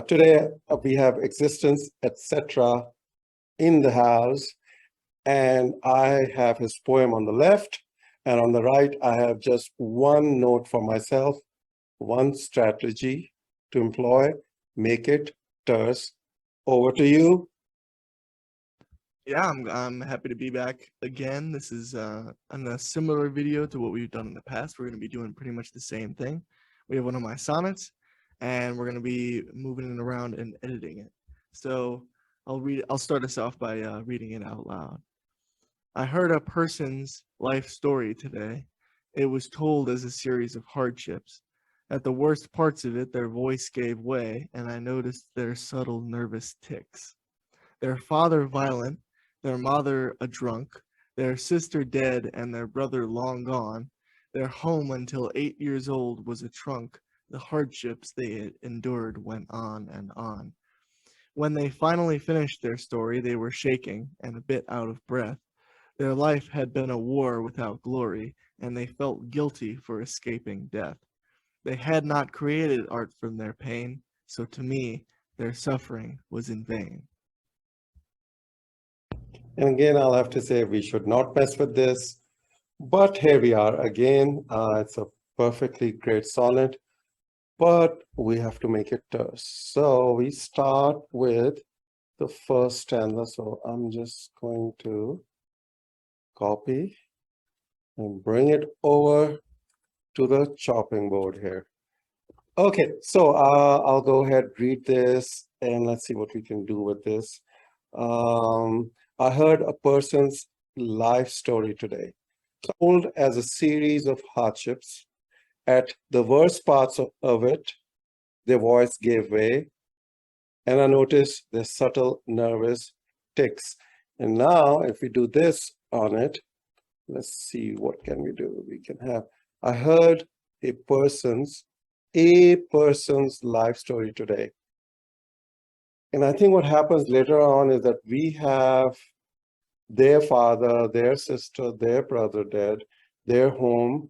today we have existence, etc. in the house, and I have his poem on the left, and on the right, I have just one note for myself, one strategy to employ, make it terse. Over to you. Yeah, I'm happy to be back again. This is on a similar video to what we've done in the past. We're going to be doing pretty much the same thing. We have one of my sonnets, and we're going to be moving it around and editing it. So I'll start us off by reading it out loud. I heard a person's life story today. It was told as a series of hardships. At the worst parts of it, their voice gave way, and I noticed their subtle nervous tics. Their father violent, their mother a drunk, their sister dead, and their brother long gone. Their home until 8 years old was a trunk. The hardships they had endured went on and on. When they finally finished their story, they were shaking and a bit out of breath. Their life had been a war without glory, and they felt guilty for escaping death. They had not created art from their pain, so to me, their suffering was in vain. And again, I'll have to say we should not mess with this, but here we are again. It's a perfectly great sonnet, but we have to make it terse. So we start with the first stanza. So I'm just going to copy and bring it over to the chopping board here. Okay, so I'll go ahead, read this, and let's see what we can do with this. I heard a person's life story today, told as a series of hardships. At the worst parts of it, their voice gave way, and I noticed their subtle nervous tics. And now, if we do this on it, let's see, what can we do? We can have, I heard a person's life story today. And I think what happens later on is that we have their father, their sister, their brother dead, their home,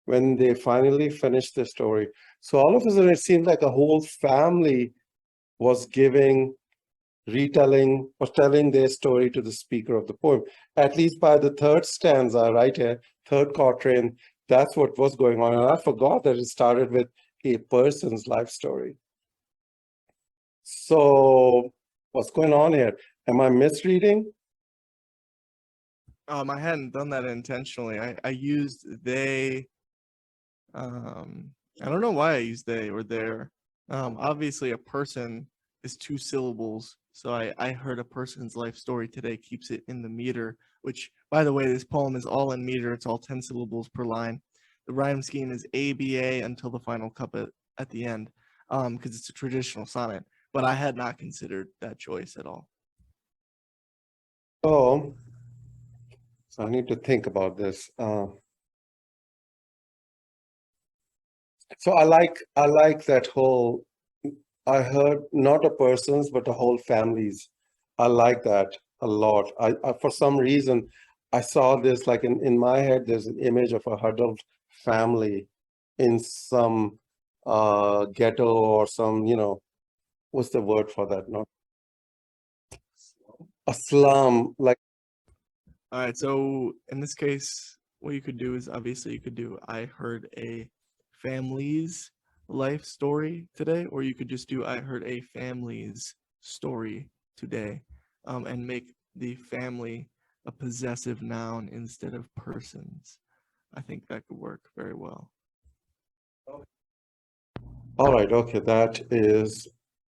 when they finally finish the story. So all of a sudden, it seemed like a whole family was retelling or telling their story to the speaker of the poem. At least by the third stanza, right here, third quatrain, that's what was going on. And I forgot that it started with a person's life story. So what's going on here? Am I misreading? I hadn't done that intentionally. I used they. I don't know why I used they or their. Obviously, a person is 2 syllables. So I heard a person's life story today keeps it in the meter, which, by the way, this poem is all in meter. It's all 10 syllables per line. The rhyme scheme is ABA until the final couplet at the end, because it's a traditional sonnet. But I had not considered that choice at all. Oh, so I need to think about this. So I like that whole, I heard not a person's, but a whole family's. I like that a lot. I for some reason, I saw this like in my head, there's an image of a huddled family in some ghetto or some, what's the word for that? Not a slum, like. All right, so in this case, what you could do is obviously you could do I heard a family's life story today, or you could just do I heard a family's story today, and make the family a possessive noun instead of persons. I think that could work very well. All right, okay, that is,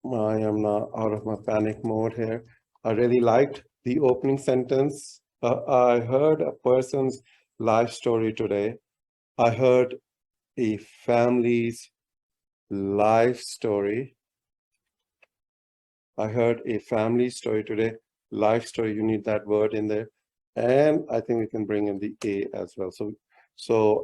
I am now out of my panic mode here. I really liked the opening sentence. I heard a person's life story today. I heard a family's life story. I heard a family story today. Life story, you need that word in there. And I think we can bring in the A as well. So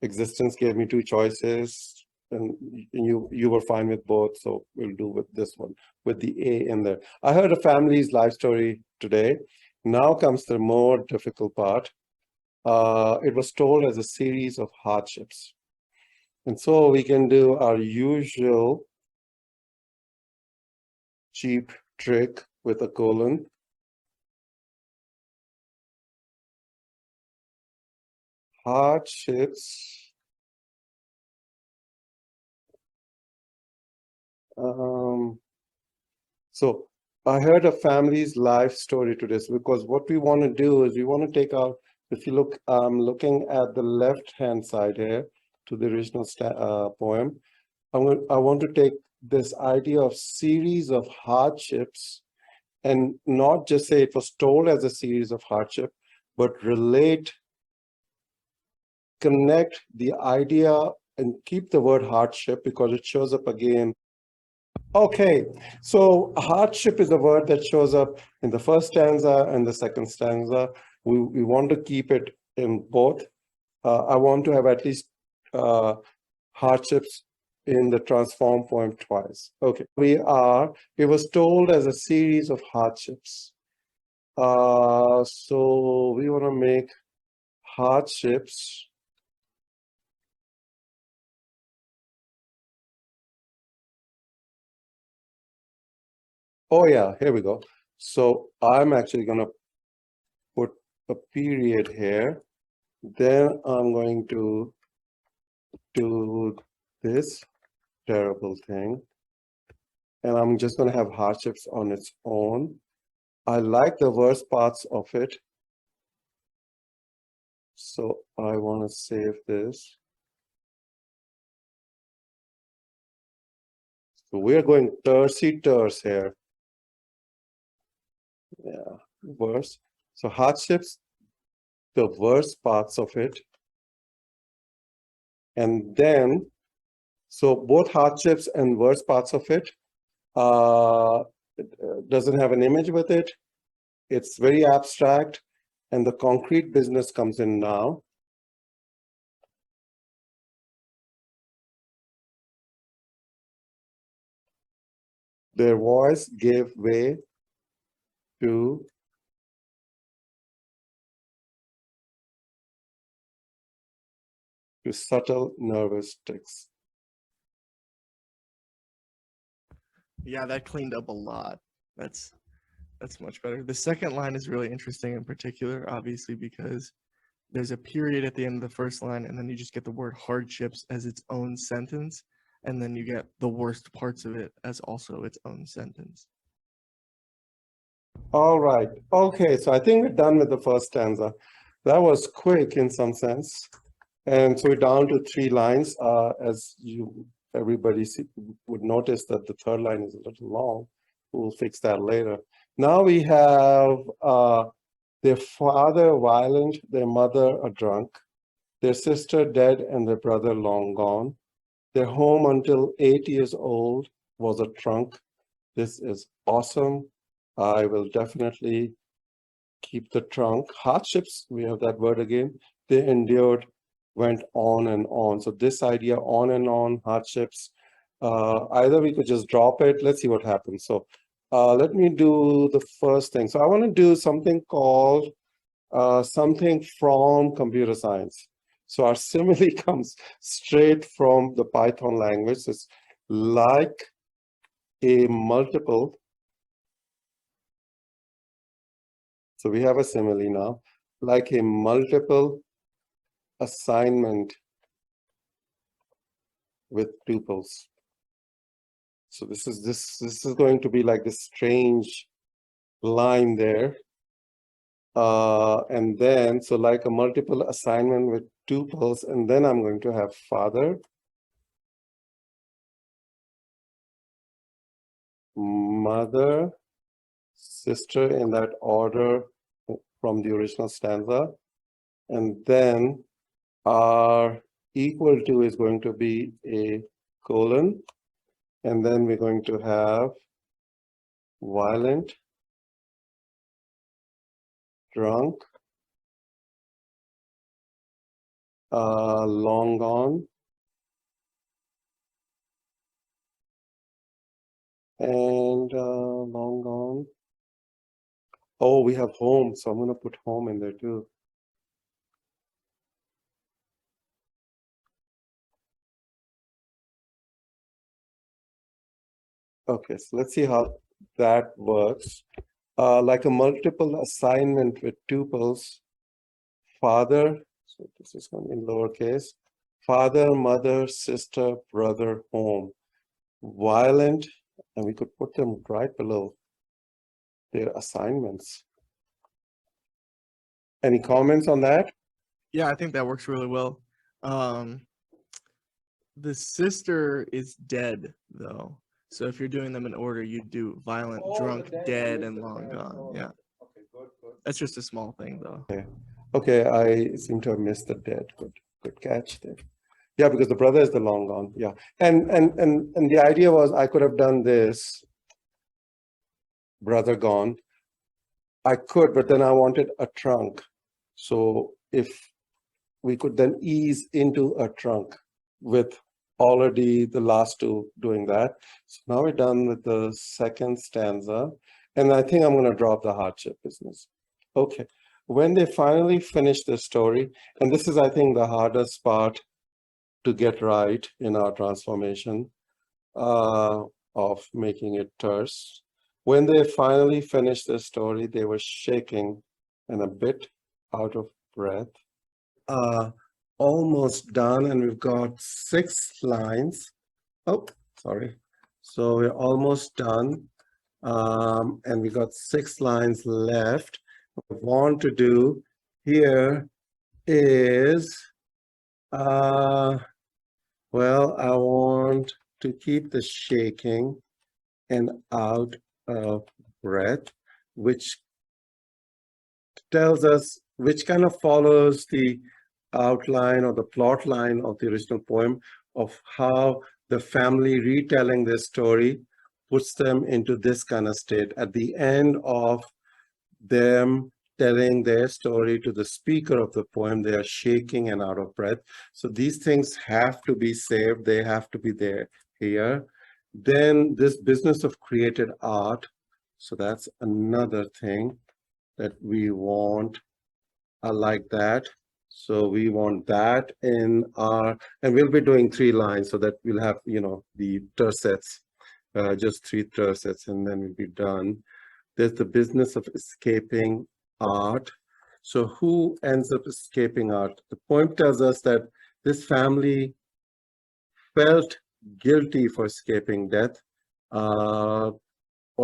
existence gave me 2 choices, and you were fine with both, so we'll do with this one with the A in there. I heard a family's life story today. Now comes the more difficult part. It was told as a series of hardships. And so we can do our usual cheap trick with a colon. Hardships. So I heard a family's life story to this, because what we want to do is we want to take out, if you look, looking at the left-hand side here to the original poem, I want to take this idea of series of hardships and not just say it was told as a series of hardship, but connect the idea and keep the word hardship because it shows up again. Okay, so hardship is a word that shows up in the first stanza and the second stanza. We want to keep it in both. I want to have at least hardships in the transform poem twice. Okay, it was told as a series of hardships. So we want to make hardships oh yeah, here we go. So I'm actually going to put a period here. Then I'm going to do this terrible thing. And I'm just going to have hardships on its own. I like the worst parts of it. So I want to save this. So we're going terse here. Yeah, worse. So hardships, the worst parts of it. And then, so both hardships and worst parts of it doesn't have an image with it. It's very abstract, and the concrete business comes in now. Their voice gave way to subtle nervous tics. Yeah, that cleaned up a lot. That's much better. The second line is really interesting in particular, obviously, because there's a period at the end of the first line, and then you just get the word hardships as its own sentence, and then you get the worst parts of it as also its own sentence. All right. Okay, so I think we're done with the first stanza. That was quick in some sense. And so we're down to 3 lines. As everybody would notice that the third line is a little long. We'll fix that later. Now we have their father violent, their mother a drunk, their sister dead, and their brother long gone. Their home until 8 years old was a trunk. This is awesome. I will definitely keep the trunk. Hardships, we have that word again. They endured, went on and on. So this idea on and on, hardships, either we could just drop it. Let's see what happens. So let me do the first thing. So I want to do something called something from computer science. So our simile comes straight from the Python language. It's like a multiple. So we have a simile now, like a multiple assignment with tuples. So this is going to be like this strange line there. And then, so like a multiple assignment with tuples, and then I'm going to have father, mother, sister in that order from the original stanza. And then our equal to is going to be a colon. And then we're going to have violent, drunk, long gone, and long gone. Oh, we have home, so I'm going to put home in there too. Okay, so let's see how that works. Like a multiple assignment with tuples, father, so this is going to be in lowercase, father, mother, sister, brother, home, violent, and we could put them right below their assignments. Any comments on that? Yeah, I think that works really well. The sister is dead though. So if you're doing them in order, you do violent, drunk, dead, and long gone. Yeah. Okay, good, good. That's just a small thing though. Okay, I seem to have missed the dead. Good catch there. Yeah, because the brother is the long gone. Yeah, and the idea was I could have done this, brother gone. I could, but then I wanted a trunk. So if we could then ease into a trunk with already the last two doing that. So now we're done with the second stanza. And I think I'm going to drop the hardship business. Okay. When they finally finish the story, and this is, I think, the hardest part to get right in our transformation of making it terse. When they finally finished the story, they were shaking and a bit out of breath. Almost done, and we've got 6 lines. Oh, sorry. So we're almost done, and we got 6 lines left. What I want to do here is, well, I want to keep the shaking and out of breath, which tells us, which kind of follows the outline or the plot line of the original poem of how the family retelling this story puts them into this kind of state. At the end of them telling their story to the speaker of the poem, they are shaking and out of breath. So these things have to be saved. They have to be there here. Then this business of created art. So that's another thing that we want like that. So we want that in our, and we'll be doing 3 lines so that we'll have, the tercets, just 3 tercets, and then we'll be done. There's the business of escaping art. So who ends up escaping art? The poem tells us that this family felt guilty for escaping death, or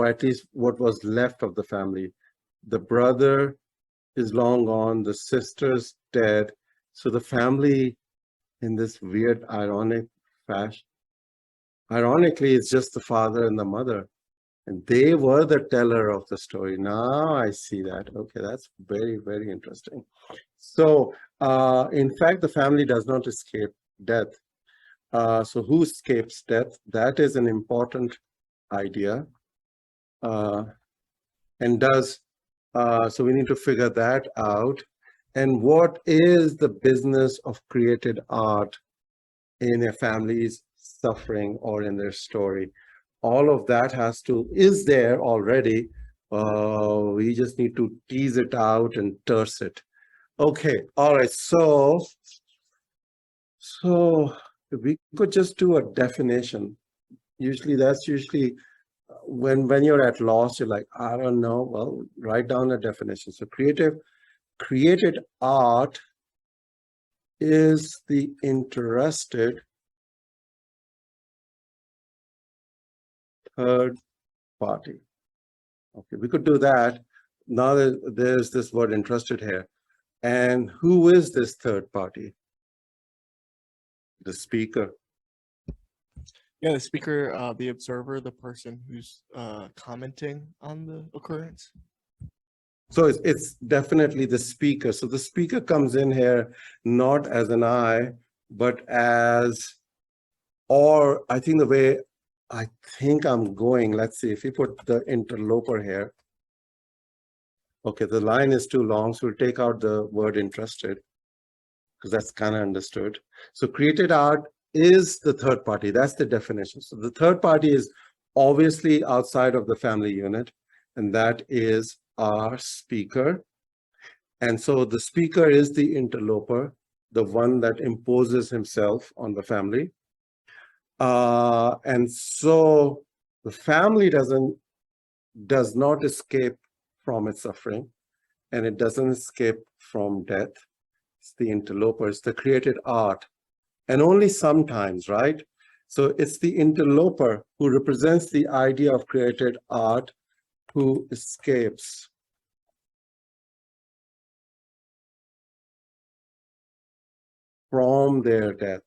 at least what was left of the family. The brother is long gone, the sister's dead. So the family, in this weird, ironic fashion, ironically, it's just the father and the mother. And they were the teller of the story. Now I see that. Okay, that's very, very interesting. So, in fact, the family does not escape death. So who escapes death? That is an important idea. And does, so we need to figure that out. And what is the business of created art in a family's suffering or in their story? All of that is there already. We just need to tease it out and terse it. Okay, all right, so we could just do a definition. That's usually when you're at loss, you're like, I don't know. Well, write down a definition. So created art is the interested third party. Okay, we could do that. Now there's this word interested here. And who is this third party? The speaker. Yeah, the speaker, the observer, the person who's commenting on the occurrence. So it's definitely the speaker. So the speaker comes in here not as an I, but as, or I think the way I think I'm going, let's see, if we put the interloper here. Okay, the line is too long, so we'll take out the word interested because that's kind of understood. So created art is the third party. That's the definition. So the third party is obviously outside of the family unit, and that is our speaker. And so the speaker is the interloper, the one that imposes himself on the family. And so The family does not escape from its suffering, and it doesn't escape from death. It's the interloper, it's the created art. And only sometimes, right? So it's the interloper who represents the idea of created art who escapes from their death.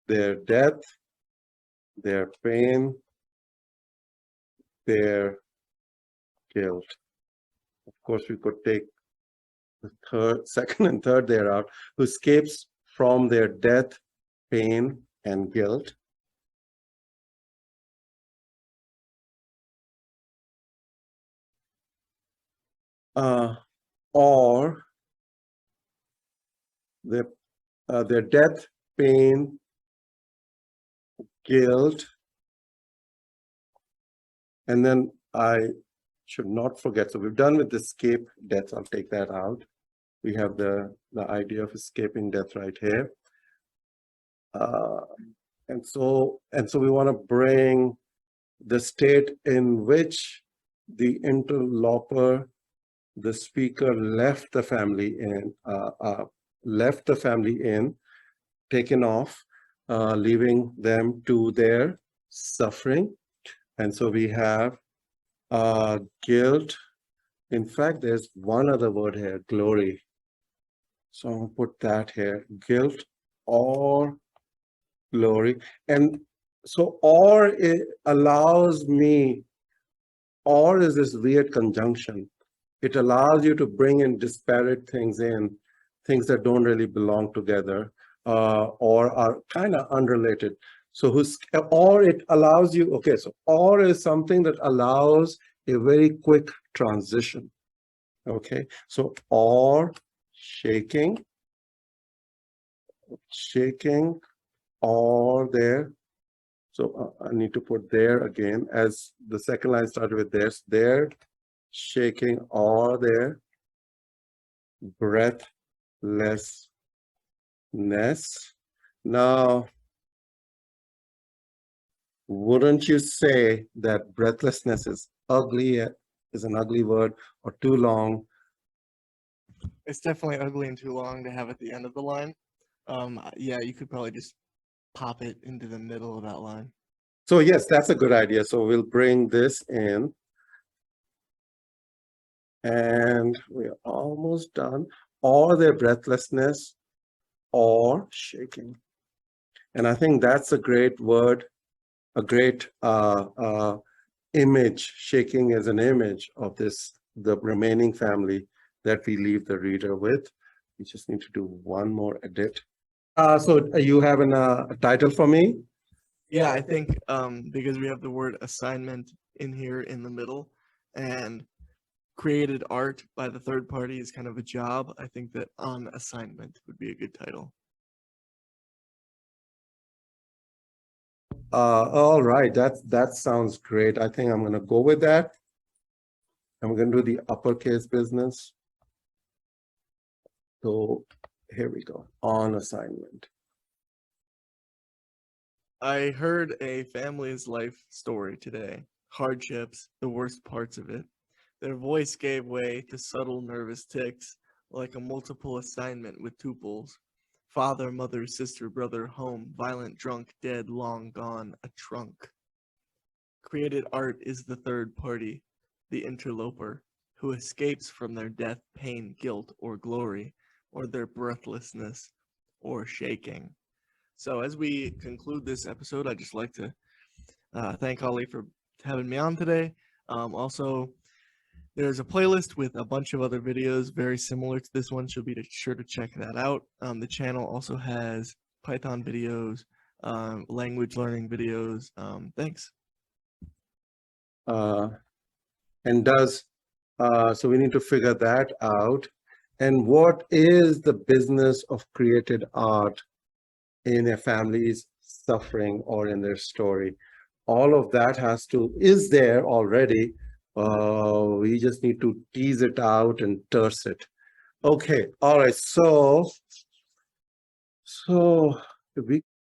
Their death, their pain, their guilt. Of course, we could take the second and third there out, who escapes from their death, pain, and guilt. Or their death, pain, guilt, and then I should not forget. So we've done with escape death. I'll take that out. We have the idea of escaping death right here. And so we want to bring the state in which the interloper, the speaker, left the family in, taken off, leaving them to their suffering. And so we have guilt. In fact, there's one other word here, glory. So I'll put that here, guilt or glory. And so or it allows me, or is this weird conjunction. It allows you to bring in disparate things in, things that don't really belong together or are kind of unrelated. So or it allows you, okay, so or is something that allows a very quick transition. Okay, so or shaking, or there. So I need to put there again, as the second line started with this, there, shaking, or there, breathlessness. Now, wouldn't you say that breathlessness is ugly, is an ugly word, or too long? It's definitely ugly and too long to have at the end of the line. Yeah, you could probably just pop it into the middle of that line. So yes, that's a good idea. So we'll bring this in. And we're almost done. Or their breathlessness or shaking. And I think that's a great word, a great image. Shaking is an image of the remaining family that we leave the reader with. We just need to do one more edit. So you have a title for me? Yeah, I think because we have the word assignment in here in the middle, and created art by the third party is kind of a job. I think that on assignment would be a good title. All right, that sounds great. I think I'm going to go with that. And we're going to do the uppercase business. So here we go, on assignment. I heard a family's life story today. Hardships, the worst parts of it. Their voice gave way to subtle nervous tics, like a multiple assignment with tuples. Father, mother, sister, brother, home, violent, drunk, dead, long gone, a trunk. Created art is the third party, the interloper, who escapes from their death, pain, guilt, or glory, or their breathlessness, or shaking. So as we conclude this episode, I'd just like to thank Ali for having me on today. Also, there's a playlist with a bunch of other videos very similar to this one, so be sure to check that out. The channel also has Python videos, language learning videos. Thanks. And so we need to figure that out. And what is the business of created art in a family's suffering or in their story? All of that is there already. We just need to tease it out and terse it. Okay, all right. So we